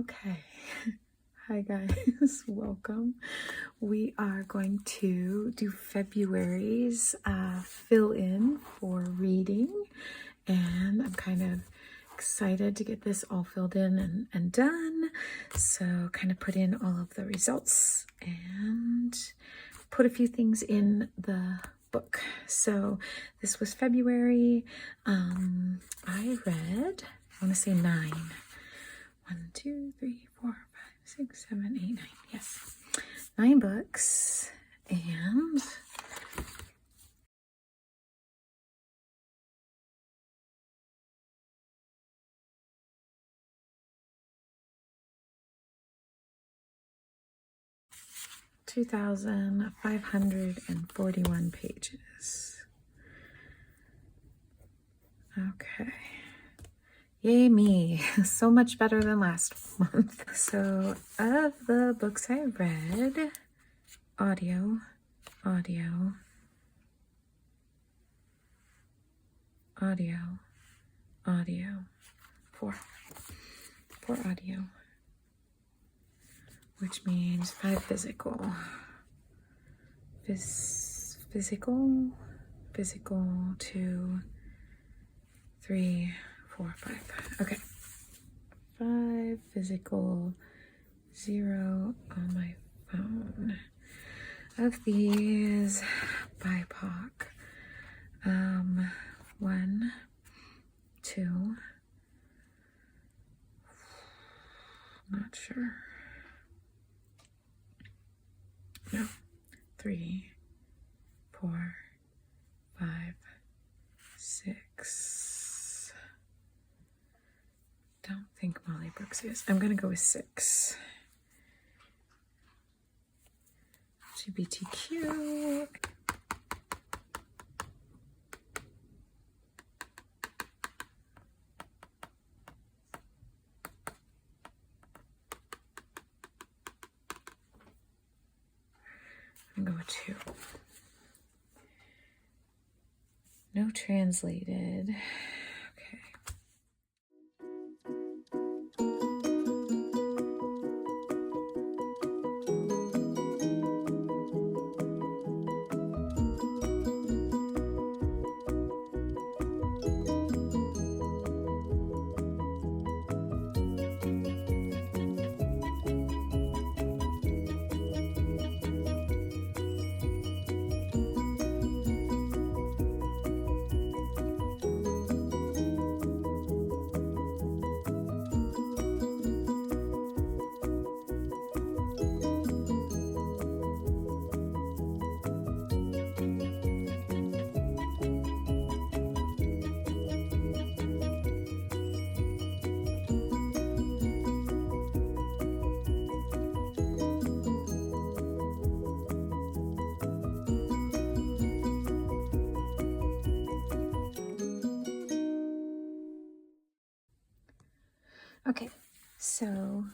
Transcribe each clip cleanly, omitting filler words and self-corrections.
Okay. Hi guys, welcome. We are going to do February's fill in for reading, and I'm kind of excited to get this all filled in and done. So kind of put in all of the results and put a few things in the book. So this was February. I read, I want to say 9. 1, 2, 3, 4, 5, 6, 7, 8, 9. Yes, 9 books. And $2,541 pages. Okay. Yay me, so much better than last month. So of the books I read, audio, 4 audio, which means 5 physical. Physical, 2, 3, 4, 5. Okay. 5 physical, 0 on my phone. Of these, BIPOC. 1, 2, not sure. No. 3, 4, 5, 6. Don't think Molly Brooks is. I'm gonna go with 6. LGBTQ. I'm gonna go with 2. No translated. Okay. Okay, so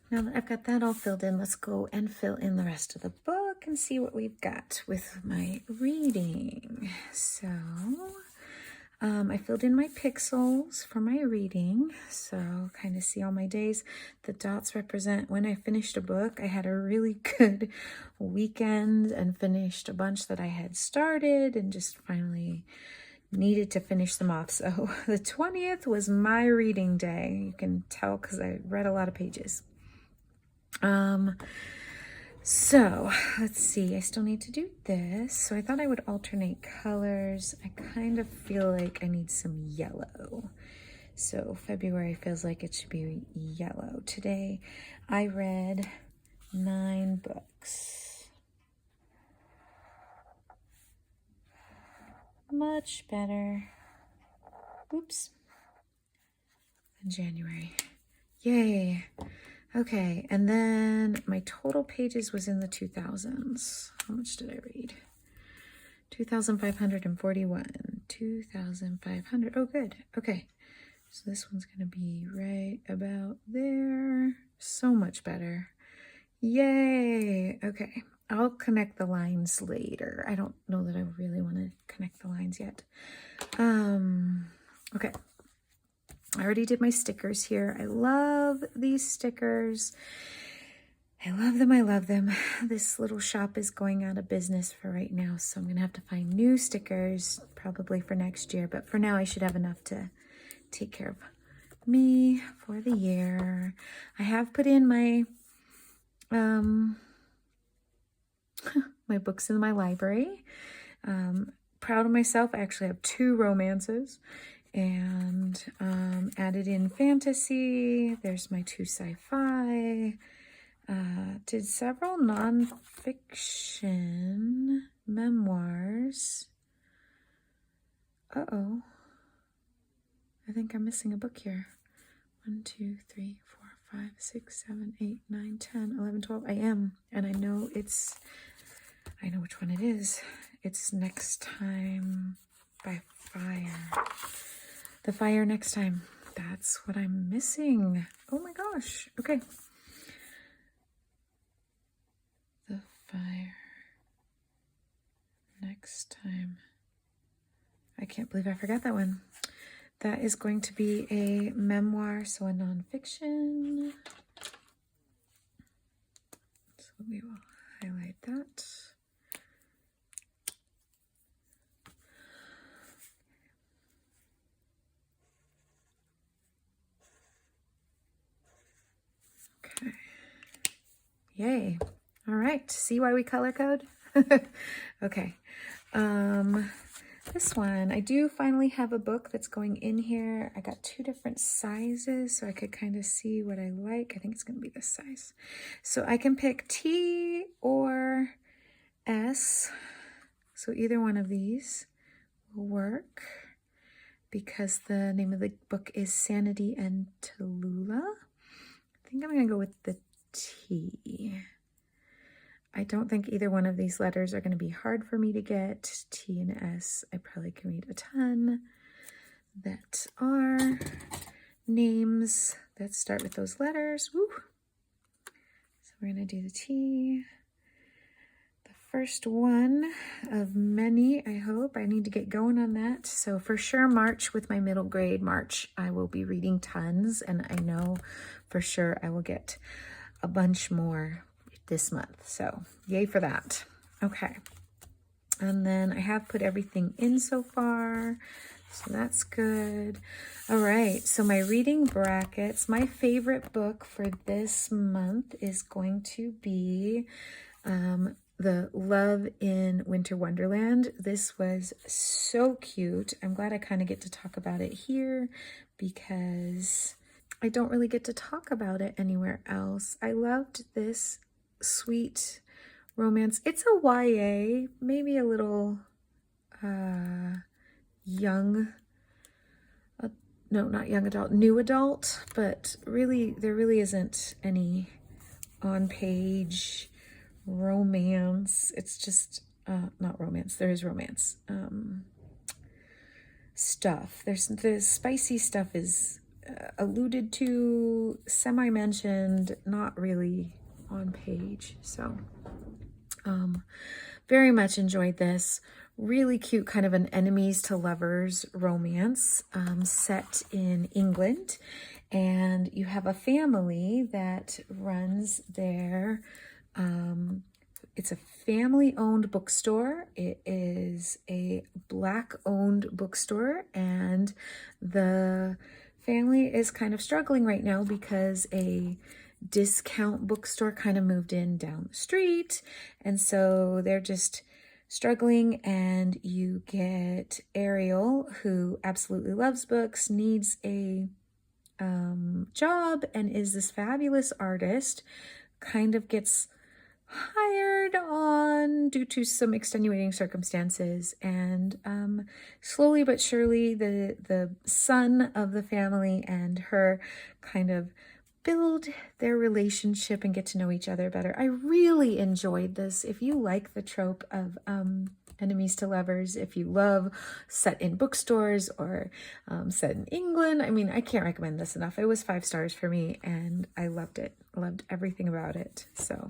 now that I've got that all filled in, let's go and fill in the rest of the book and see what we've got with my reading. So I filled in my pixels for my reading, so kind of see all my days. The dots represent when I finished a book. I had a really good weekend and finished a bunch that I had started and just finally needed to finish them off. So the 20th was my reading day. You can tell because I read a lot of pages. So let's see, I still need to do this. So I thought I would alternate colors. I kind of feel like I need some yellow. So February feels like it should be yellow. Today I read 9 books. Much better. Oops. In January. Yay. Okay, and then my total pages was in the 2000s. How much did I read? 2,541. 2,500. Oh, good. Okay. So this one's going to be right about there. So much better. Yay. Okay. I'll connect the lines later. I don't know that I really want to connect the lines yet. Okay. I already did my stickers here. I love these stickers. I love them. I love them. This little shop is going out of business for right now, so I'm going to have to find new stickers probably for next year. But for now, I should have enough to take care of me for the year. I have put in my my books in my library. Proud of myself. I actually have 2 romances and added in fantasy. There's my 2 sci-fi. Did several nonfiction memoirs. Uh-oh. I think I'm missing a book here. 1, 2, 3, 4, 5, 6, 7, 8, 9, 10, 11, 12. I am. And I know which one it is. It's Next Time by Fire. The Fire Next Time. That's what I'm missing. Oh my gosh. Okay. The Fire Next Time. I can't believe I forgot that one. That is going to be a memoir, so a nonfiction. So we will highlight that. Okay. Yay. All right. See why we color code? Okay. This one, I do finally have a book that's going in here. I got 2 different sizes so I could kind of see what I like. I think it's going to be this size. So I can pick T or S. So either one of these will work because the name of the book is Sanity and Tallulah. I think I'm going to go with the T. I don't think either one of these letters are going to be hard for me to get. T and S, I probably can read a ton that are names that start with those letters. Woo. So we're going to do the T. The first one of many, I hope. I need to get going on that. So for sure, March, with my middle grade March, I will be reading tons, and I know for sure I will get a bunch more this month. So yay for that. Okay. And then I have put everything in so far. So that's good. All right. So my reading brackets, my favorite book for this month is going to be The Love in Winter Wonderland. This was so cute. I'm glad I kind of get to talk about it here because I don't really get to talk about it anywhere else. I loved this sweet romance. It's a YA, maybe a little young, no, not young adult, new adult, but really, there really isn't any on-page romance. It's just, not romance, there is romance. Stuff. The spicy stuff is alluded to, semi-mentioned, not really on page. So very much enjoyed this. Really cute, kind of an enemies to lovers romance set in England, and you have a family that runs their it's a family-owned bookstore. It is a Black-owned bookstore, and the family is kind of struggling right now because a discount bookstore kind of moved in down the street, and so they're just struggling. And you get Ariel, who absolutely loves books, needs a job, and is this fabulous artist, kind of gets hired on due to some extenuating circumstances, and slowly but surely the son of the family and her kind of build their relationship and get to know each other better. I really enjoyed this. If you like the trope of enemies to lovers, if you love set in bookstores or set in England, I mean, I can't recommend this enough. It was 5 stars for me, and I loved it. I loved everything about it. So,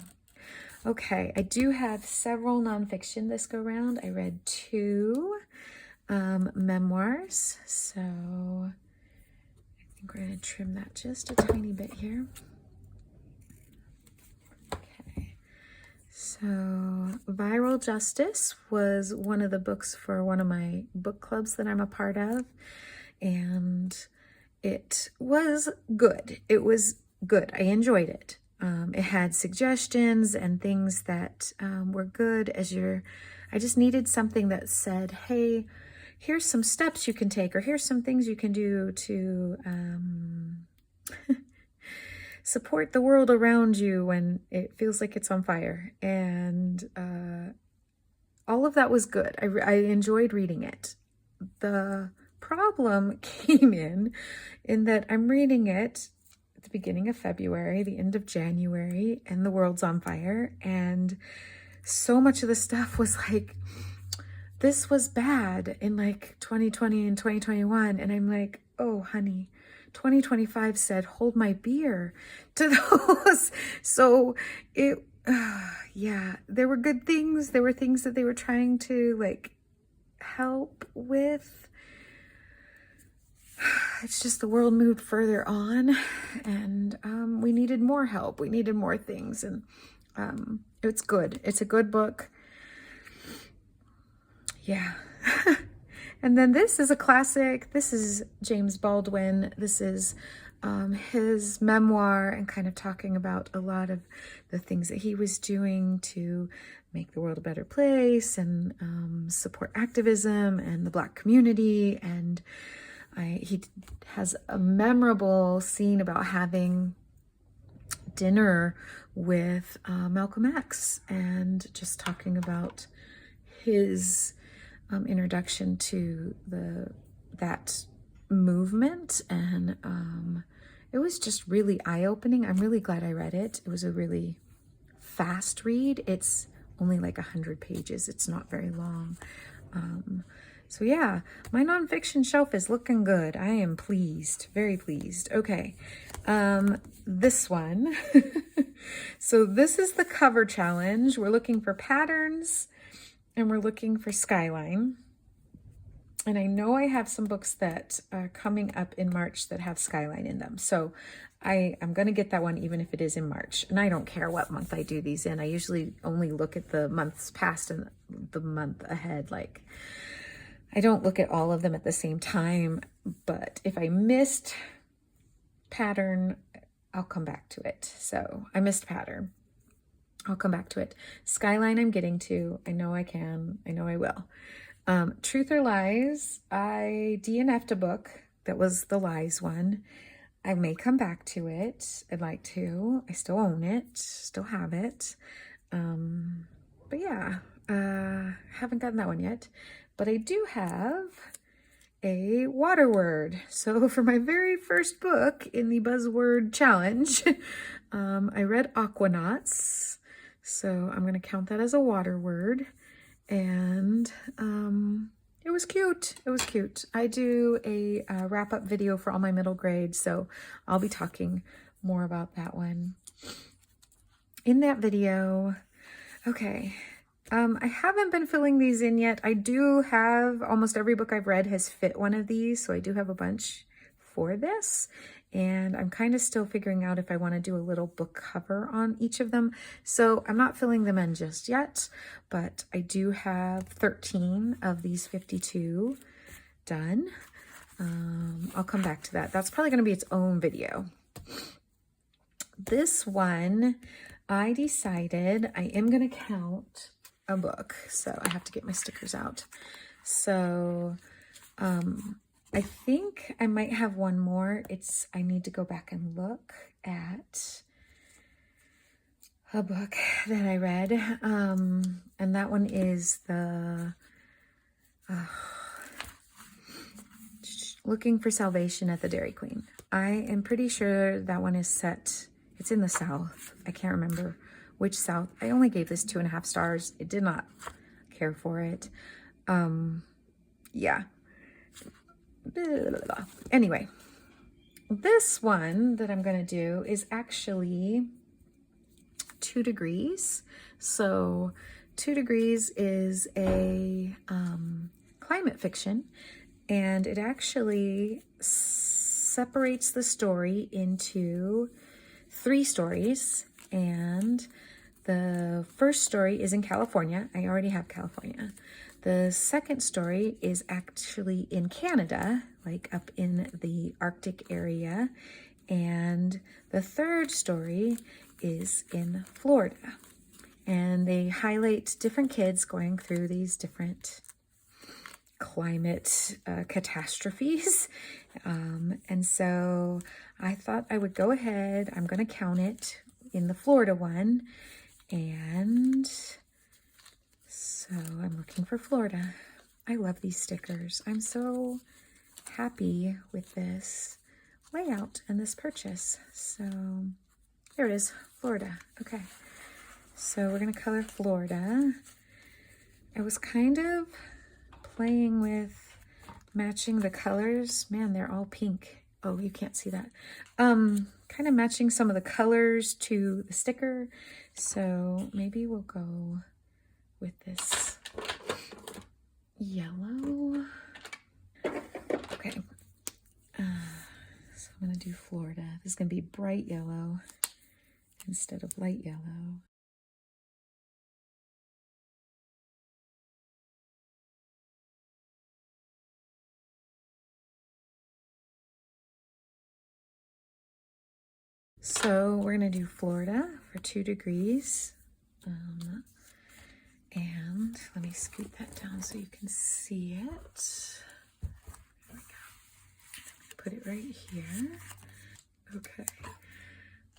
okay, I do have several nonfiction this go round. I read 2 memoirs, so I think we're going to trim that just a tiny bit here. Okay. So Viral Justice was one of the books for one of my book clubs that I'm a part of. And it was good. It was good. I enjoyed it. It had suggestions and things that were good I just needed something that said, hey, here's some steps you can take, or here's some things you can do to support the world around you when it feels like it's on fire. And all of that was good. I enjoyed reading it. The problem came in that I'm reading it at the beginning of February, the end of January, and the world's on fire. And so much of the stuff was like, this was bad in like 2020 and 2021. And I'm like, oh, honey, 2025 said, hold my beer to those. So yeah, there were good things. There were things that they were trying to like help with. It's just the world moved further on, and we needed more help. We needed more things, and it's good. It's a good book. Yeah. And then this is a classic. This is James Baldwin. This is his memoir, and kind of talking about a lot of the things that he was doing to make the world a better place, and support activism and the Black community. And he has a memorable scene about having dinner with Malcolm X, and just talking about his introduction to that movement. And it was just really eye-opening. I'm really glad I read it. It was a really fast read. It's only like 100 pages. It's not very long. So yeah, my nonfiction shelf is looking good. I am pleased, very pleased. Okay, this one. So this is the cover challenge. We're looking for patterns, and we're looking for skyline. And I know I have some books that are coming up in March that have skyline in them. So I'm going to get that one even if it is in March. And I don't care what month I do these in. I usually only look at the months past and the month ahead. Like, I don't look at all of them at the same time, but if I missed pattern, I'll come back to it. So I missed pattern. I'll come back to it. Skyline I'm getting to. I know I can. I know I will. Truth or Lies, I DNF'd a book that was the lies one. I may come back to it. I'd like to. I still own it. Still have it. But yeah, haven't gotten that one yet. But I do have a water word. So for my very first book in the buzzword challenge, I read Aquanauts. So I'm going to count that as a water word. And it was cute. It was cute. I do a wrap-up video for all my middle grades, so I'll be talking more about that one in that video. Okay. I haven't been filling these in yet. I do have almost every book I've read has fit one of these, so I do have a bunch for this. And I'm kind of still figuring out if I want to do a little book cover on each of them. So I'm not filling them in just yet, but I do have 13 of these 52 done. I'll come back to that. That's probably going to be its own video. This one, I decided I am going to count a book. So I have to get my stickers out. So, I think I might have one more. I need to go back and look at a book that I read. And that one is the Looking for Salvation at the Dairy Queen. I am pretty sure that one is set, it's in the South. I can't remember which South. I only gave this 2.5 stars. It did not care for it. Yeah. Anyway, this one that I'm going to do is actually 2 Degrees. So 2 Degrees is a climate fiction, and it actually separates the story into 3 stories, and the first story is in California. I already have California. The second story is actually in Canada, like up in the Arctic area. And the third story is in Florida. And they highlight different kids going through these different climate catastrophes. And so I thought I would go ahead. I'm going to count it in the Florida one. And so I'm looking for Florida. I love these stickers. I'm so happy with this layout and this purchase. So there it is, Florida. Okay, so we're gonna color Florida. I was kind of playing with matching the colors. Man, they're all pink. Oh, you can't see that. Kind of matching some of the colors to the sticker. So maybe we'll go with this yellow. Okay. So I'm gonna do Florida. This is gonna be bright yellow instead of light yellow. So we're gonna do Florida for 2 degrees. And let me scoot that down so you can see it. There we go. Put it right here. Okay.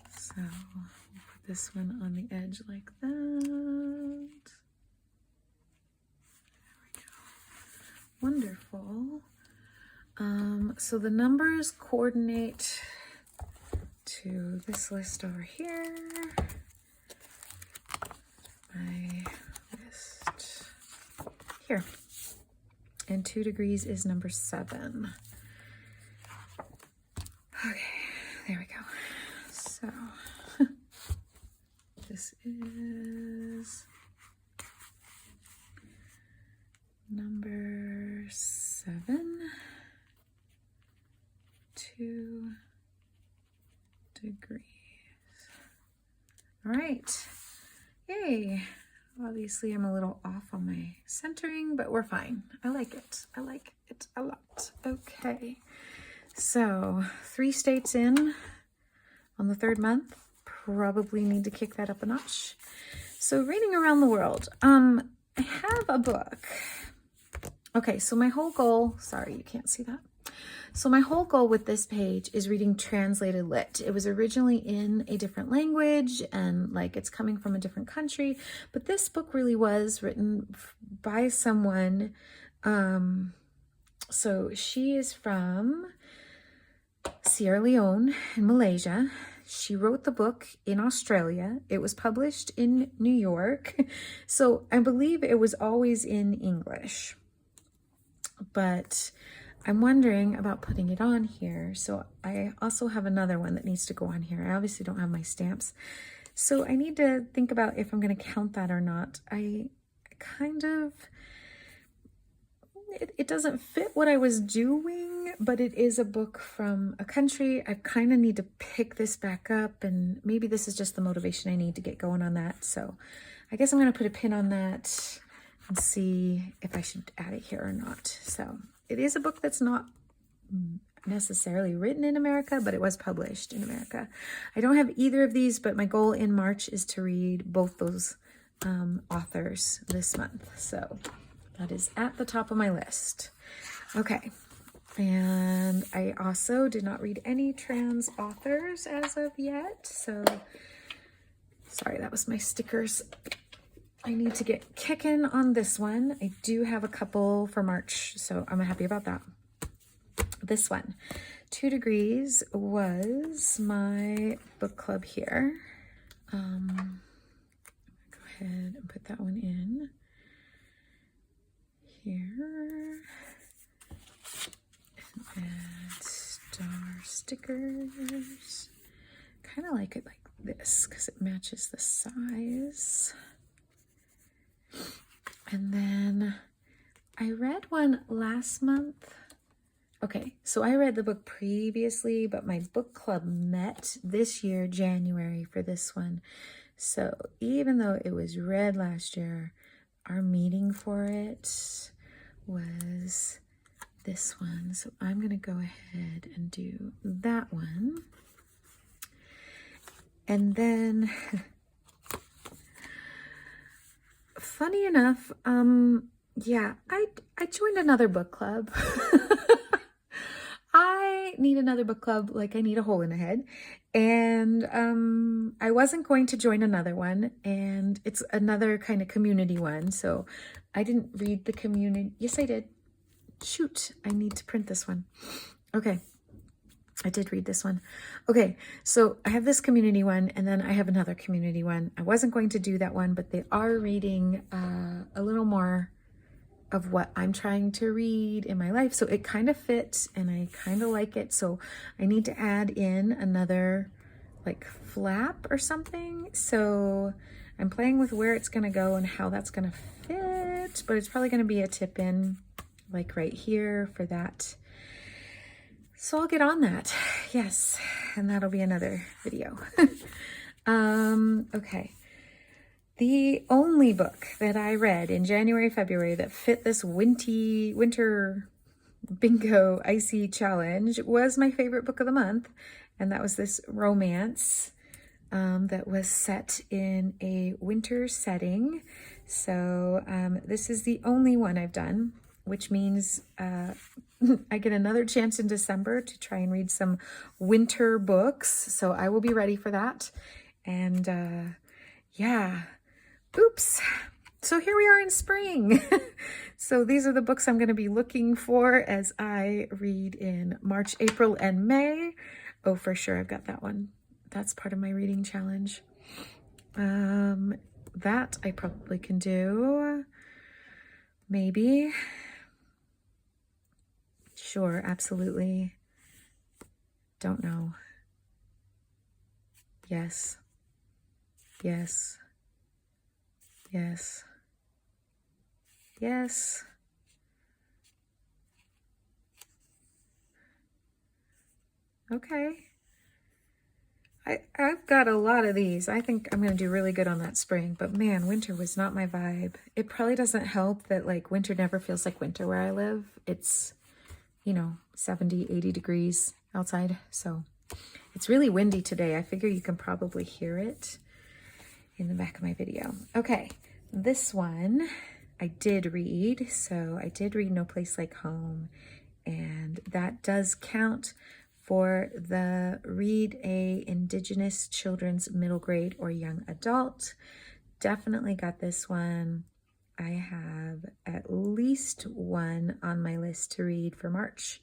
So we'll put this one on the edge like that. There we go. Wonderful. So the numbers coordinate to this list over here. My list here. And 2 degrees is number 7. Okay, there we go. So this is number 7, 2 degrees. All right, yay. Obviously I'm a little off on my centering, but we're fine. I like it. I like it a lot. Okay, so 3 states in on the 3rd month. Probably need to kick that up a notch. So reading around the world. I have a book. Okay, so my whole goal, sorry, you can't see that. So my whole goal with this page is reading translated lit. It was originally in a different language and like it's coming from a different country, but this book really was written by someone. So she is from Sierra Leone in Malaysia. She wrote the book in Australia. It was published in New York. So I believe it was always in English, but I'm wondering about putting it on here. So I also have another one that needs to go on here. I obviously don't have my stamps. So I need to think about if I'm going to count that or not. I kind of, it doesn't fit what I was doing, but it is a book from a country. I kind of need to pick this back up, and maybe this is just the motivation I need to get going on that. So I guess I'm going to put a pin on that and see if I should add it here or not. So it is a book that's not necessarily written in America, but it was published in America. I don't have either of these, but my goal in March is to read both those authors this month. So that is at the top of my list. Okay. And I also did not read any trans authors as of yet. So sorry, that was my stickers. I need to get kicking on this one. I do have a couple for March, so I'm happy about that. This one, 2 degrees, was my book club here. Go ahead and put that one in here. And add star stickers. Kind of like it like this because it matches the size. And then I read one last month. Okay, so I read the book previously, but my book club met this year, January, for this one. So even though it was read last year, our meeting for it was this one. So I'm going to go ahead and do that one. And then, funny enough, yeah, I joined another book club. I need another book club like I need a hole in the head. And I wasn't going to join another one, and it's another kind of community one. So I didn't read the community. Yes, I did. Shoot, I need to print this one. Okay, I did read this one. Okay, so I have this community one, and then I have another community one. I wasn't going to do that one, but they are reading a little more of what I'm trying to read in my life. So it kind of fits, and I kind of like it. So I need to add in another like flap or something. So I'm playing with where it's going to go and how that's going to fit, but it's probably going to be a tip in like right here for that. So I'll get on that. Yes. And that'll be another video. Okay. The only book that I read in January, February that fit this winter bingo icy challenge was my favorite book of the month. And that was this romance that was set in a winter setting. So this is the only one I've done, which means I get another chance in December to try and read some winter books. So I will be ready for that. And yeah. Oops. So here we are in spring. So these are the books I'm going to be looking for as I read in March, April, and May. Oh, for sure. I've got that one. That's part of my reading challenge. That I probably can do. Maybe. Sure. Absolutely. Don't know. Yes. Yes. Yes. Yes. Okay. I've got a lot of these. I think I'm going to do really good on that spring, but man, winter was not my vibe. It probably doesn't help that like winter never feels like winter where I live. It's, 70, 80 degrees outside. So it's really windy today. I figure you can probably hear it in the back of my video. Okay. This one I did read. So I did read No Place Like Home, and that does count for the Read a Indigenous Children's Middle Grade or Young Adult. Definitely got this one. I have at least one on my list to read for March.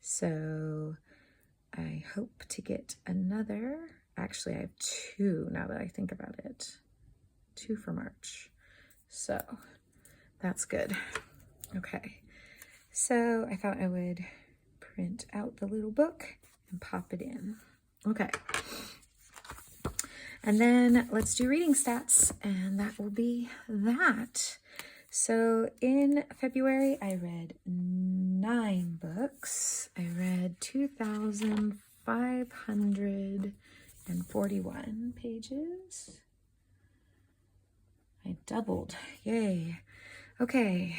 So I hope to get another. Actually, I have two now that I think about it. 2 for March. So that's good. Okay. So I thought I would print out the little book and pop it in. Okay. And then let's do reading stats, and that will be that. So in February, I read 9 books. I read 2,541 pages. I doubled. Yay. Okay.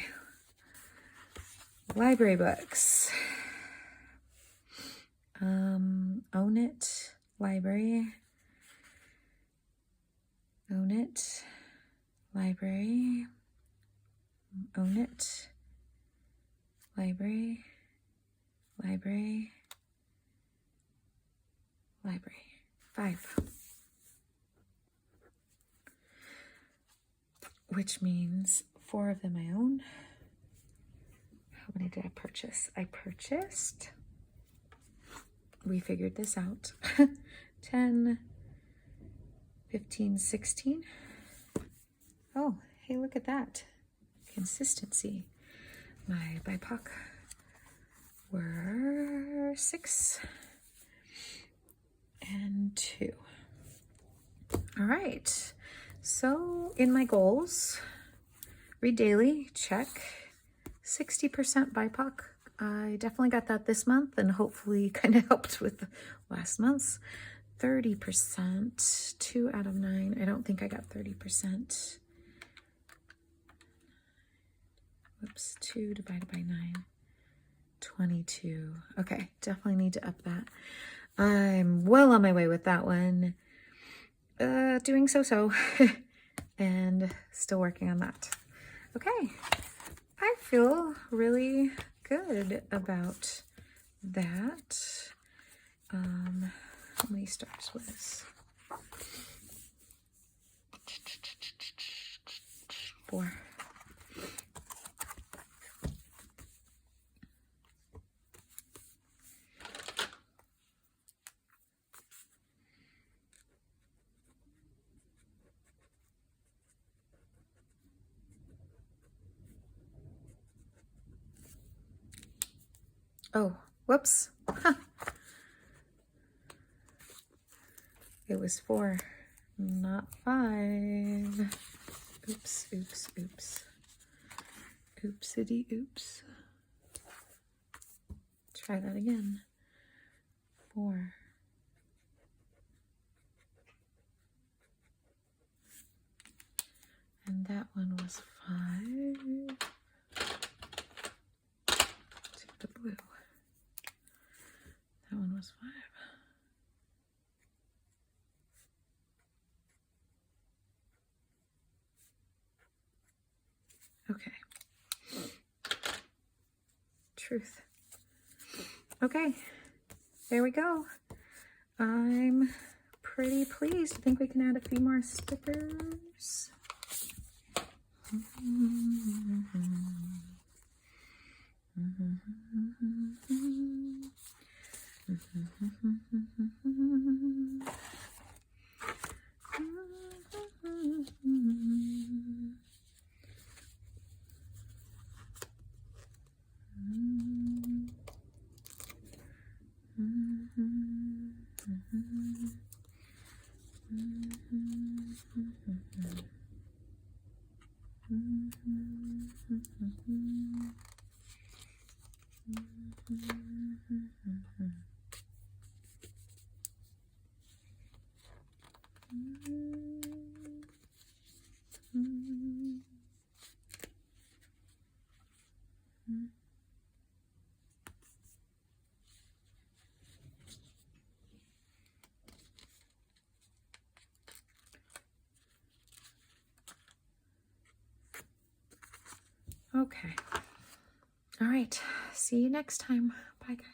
Library books. Own It Library. Own It Library. Own It Library. Library. Library. 5. Which means 4 of them I own. How many did I purchase? I purchased, we figured this out, 10, 15, 16. Oh, hey, look at that. Consistency. My BIPOC were 6 and 2. All right. So in my goals, read daily, check. 60% BIPOC, I definitely got that this month and hopefully kind of helped with last month's. 30%, 2 out of 9. I don't think I got 30%. Whoops, 2 divided by 9, 22. Okay, definitely need to up that. I'm well on my way with that one. Doing so-so and still working on that. Okay, I feel really good about that. How many stars was this? 4. Oh, whoops. Huh. It was 4, not 5. Oops, oops, oops. Oopsity oops. Try that again. 4. And that one was 5. To the blue. That one was 5. Okay. Truth. Okay. There we go. I'm pretty pleased. I think we can add a few more stickers. Okay. All right. See you next time. Bye, guys.